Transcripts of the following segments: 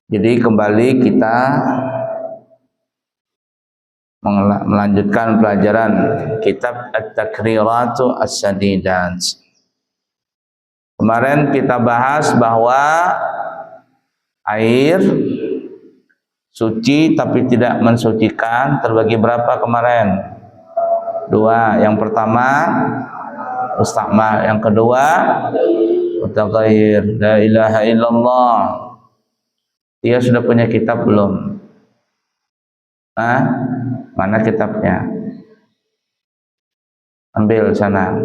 Jadi kembali kita melanjutkan pelajaran kitab At-Takriratu As-Sadidat. Kemarin kita bahas bahwa air suci tapi tidak mensucikan terbagi berapa kemarin? Dua. Yang pertama mustakmal, yang kedua mutaghayyir. La ilaha illallah. Dia sudah punya kitab belum? Hah? Mana kitabnya? Ambil sana.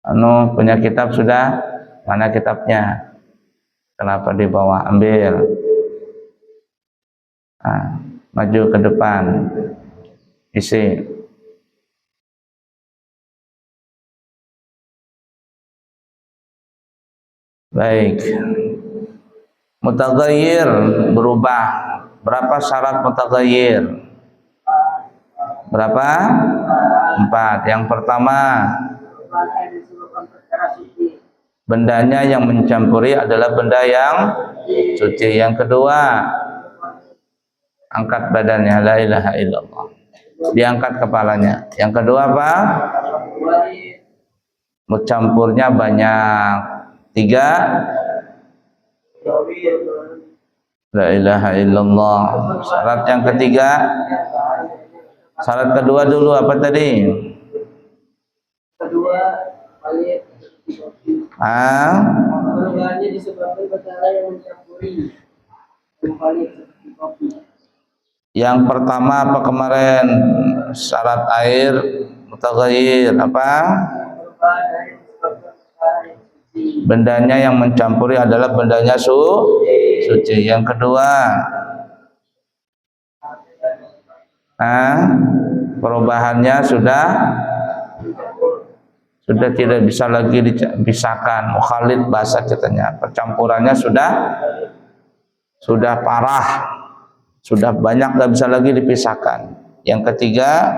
Anu punya kitab sudah? Mana kitabnya? Kenapa di bawah? Ambil. Nah, maju ke depan. Isi. Baik. Mutaghayyir, berubah. Berapa syarat mutaghayyir? Berapa? 4. Yang pertama, bendanya yang mencampuri adalah benda yang suci. Yang kedua, angkat badannya, la ilaha illallah. Diangkat kepalanya. Yang kedua apa? Mencampurnya banyak. 3, la ilaha illallah. Syarat yang ketiga, syarat kedua dulu apa tadi? Kedua, balik. Perubahannya disebabkan perkara yang mencampuri. Yang pertama apa kemarin? Syarat air mutaghayyir apa? Bendanya yang mencampuri adalah bendanya suci. Yang kedua, perubahannya sudah tidak bisa lagi dipisahkan. Mukhalid bahasa kitanya. Percampurannya sudah parah, sudah banyak, tidak bisa lagi dipisahkan. Yang ketiga,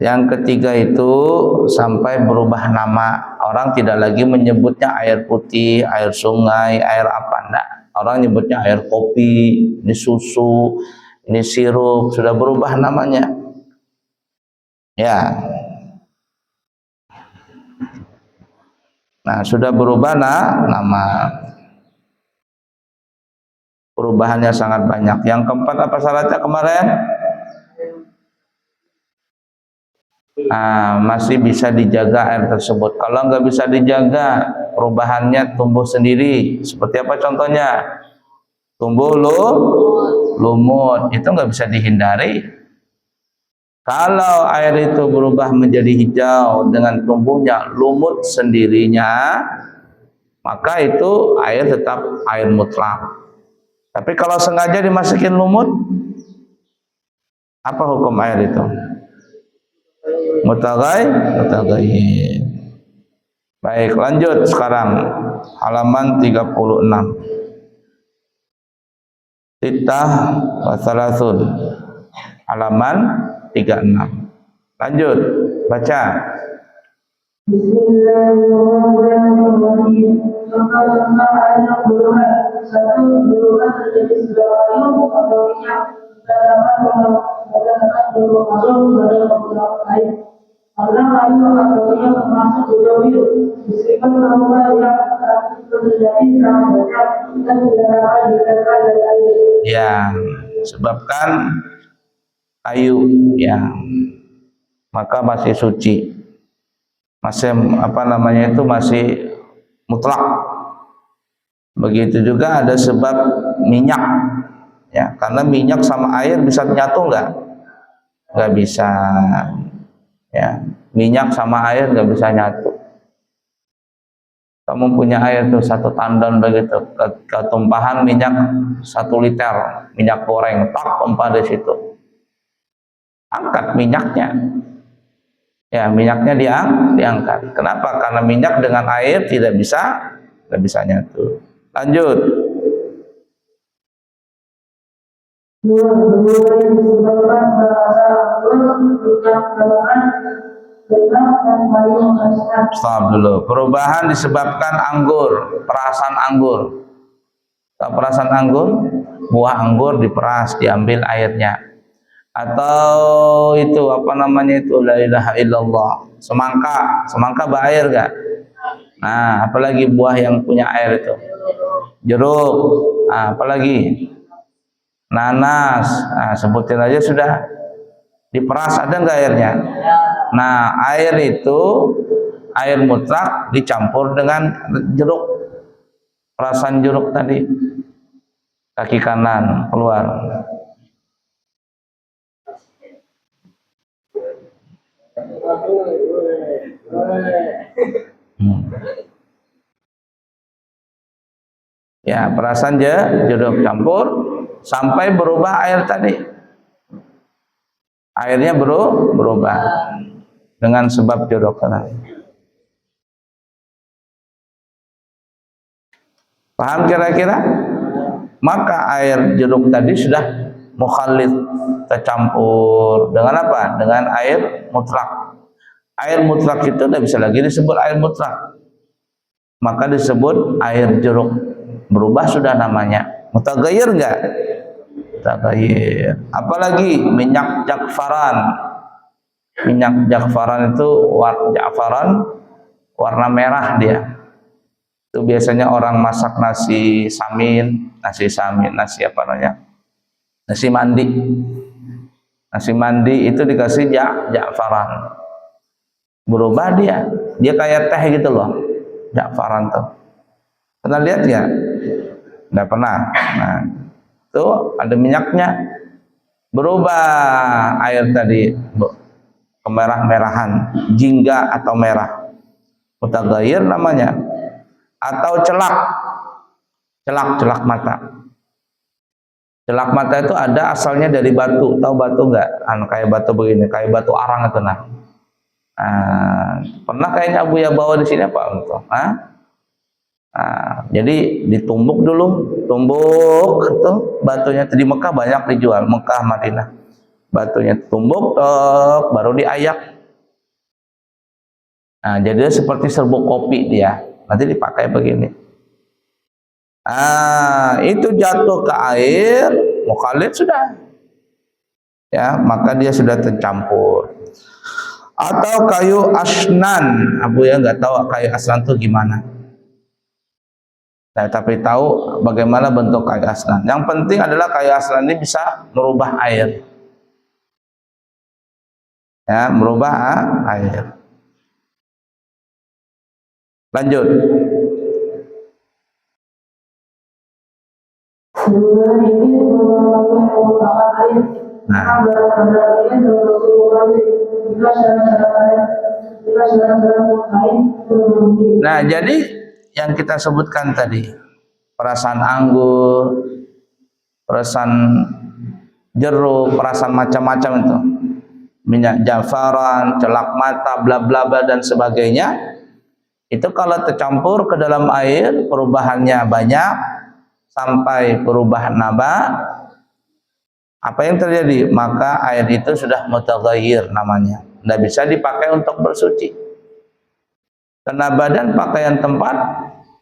yang ketiga itu sampai berubah nama. Orang tidak lagi menyebutnya air putih, air sungai, air apa, enggak. Orang nyebutnya air kopi, ini susu, ini sirup, sudah berubah namanya. Ya. Nah, sudah berubah nama. Perubahannya sangat banyak. Yang keempat apa syaratnya kemarin? Masih bisa dijaga air tersebut. Kalau nggak bisa dijaga, perubahannya tumbuh sendiri. Seperti apa contohnya? Tumbuh lumut. Itu nggak bisa dihindari. Kalau air itu berubah menjadi hijau dengan tumbuhnya lumut sendirinya, maka itu air tetap air mutlak. Tapi kalau sengaja dimasukin lumut, apa hukum air itu? Mutaghayyir. Baik, lanjut sekarang halaman 36. Sittah wa thalathun. Halaman 36. Lanjut, baca. Bismillahirrahmanirrahim. Contoh-contoh air yang berubah. 1. Berubah menjadi sebuah kayu atau minyak. Karena kayu atau minyak termasuk bidawir. Meskipun berubah yang terjadi sangat banyak dan tidak dikatakan dari air. Ya, sebabkan kayu, ya, maka masih suci, masih masih mutlak. Begitu juga ada sebab minyak, ya, karena minyak sama air bisa nyatu nggak bisa, ya, minyak sama air nggak bisa nyatu. Kamu punya air tuh 1 tandon begitu, ketumpahan minyak 1 liter minyak goreng, tak tumpah di situ. Angkat minyaknya, ya, minyaknya diangkat. Kenapa? Karena minyak dengan air tidak bisa nyatu. Lanjut. Dua, berubah yang disebabkan merasa tidak melakukan gelap dan payung hasrat. Stop dulu. Perubahan disebabkan anggur, perasan anggur. Tahu perasan anggur? Buah anggur diperas, diambil airnya. Atau itu apa namanya itu, la ilaha illallah, semangka. Semangka berair gak? Nah, apalagi buah yang punya air itu? Jeruk. Nah, apalagi? Nanas. Nah, sebutin aja sudah. Diperas ada nggak airnya? Nah, air itu air mutlak dicampur dengan jeruk, perasan jeruk tadi. Kaki kanan keluar. Ya, perasan jeruk campur sampai berubah air tadi. Airnya berubah dengan sebab jeruk tadi. Paham kira-kira? Maka air jeruk tadi sudah mukhalid, tercampur dengan apa? Dengan air mutlak. Air mutlak itu tidak bisa lagi disebut air mutlak, maka disebut air jeruk. Berubah sudah namanya. Mutaghayyir enggak? Mutaghayyir. Apalagi minyak jakfaran. Minyak jakfaran itu warna merah dia. Itu biasanya orang masak nasi apa namanya? Nasi mandi. Nasi mandi itu dikasih jakfaran. Berubah dia kayak teh gitu loh. Jakfaran tuh. Pernah lihat ya? Nggak pernah. Nah, tuh ada minyaknya. Berubah air tadi kemerah-merahan, jingga atau merah. Mutaghayyir namanya. Atau celak mata. Celak mata itu ada asalnya dari batu. Tahu batu nggak? Kayak batu begini, kayak batu arang itu nah. Pernah kayaknya Abu ya bawa di sini apa untuk? Jadi ditumbuk dulu, tuh batunya di Mekah banyak dijual, Mekah Madinah. Batunya tumbuk, baru diayak. Nah, jadi seperti serbuk kopi dia. Nanti dipakai begini. Itu jatuh ke air, mukhalid sudah. Ya, maka dia sudah tercampur. Atau kayu asnan. Abu ya nggak tahu kayu asnan itu gimana. Nah, tapi tahu bagaimana bentuk kayu asnan. Yang penting adalah kayu asnan ini bisa merubah air. Ya, merubah air. Lanjut. Nah, jadi yang kita sebutkan tadi, perasan anggur, perasan jeruk, perasan macam-macam itu, minyak jafaran, celak mata, bla bla bla dan sebagainya. Itu kalau tercampur ke dalam air, perubahannya banyak sampai perubahan naba. Apa yang terjadi? Maka air itu sudah mutaghayyir namanya. Tidak bisa dipakai untuk bersuci. Karena badan pakaian tempat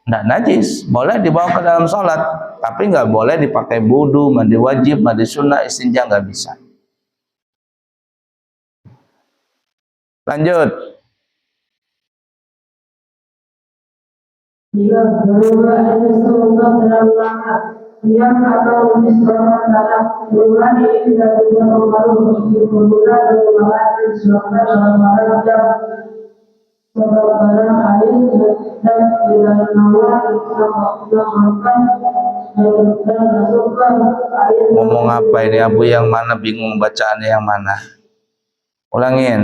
tidak najis, boleh dibawa ke dalam sholat, tapi nggak boleh dipakai wudu, mandi wajib, mandi sunnah, istinja nggak bisa. Lanjut. Jika berubah itu terlalu lama, dia atau misalnya dalam berubah ini tidak mempengaruhi perubahan perubahan disebabkan dalam barang jam sebab barang air dan wilayah nawar melakukan dan masukkan air. Ngomong apa ini Abu yang mana, bingung bacaannya yang mana? Ulangin.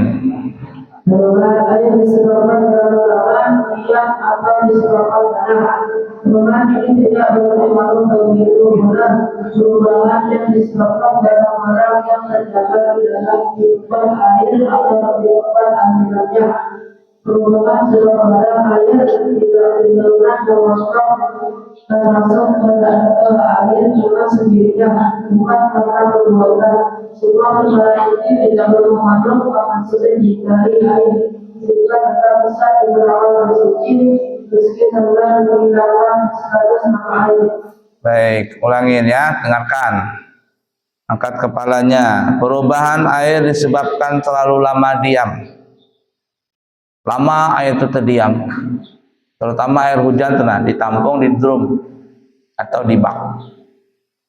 Perubahan air disebabkan perubahan yang atau disebabkan tanah. Perubahan ini tidak berpengaruh begitu berat. Perubahan yang disebabkan barang-barang yang terdapat di dalam kehidupan air atau kehidupan aminannya. Perubahan sebab barang air tidak dilakukan termasuk ke air dengan sendirinya, bukan karena perbuatan. Semua perkara ini tidak berpengaruh pada segi dari air, sehingga tetap bisa digunakan bersuci meski telah menghilangkan status nama air. Baik, ulangin ya, dengarkan. Angkat kepalanya. Perubahan air disebabkan terlalu lama diam. Lama air itu terdiam. Terutama air hujan ditampung di drum atau di bak.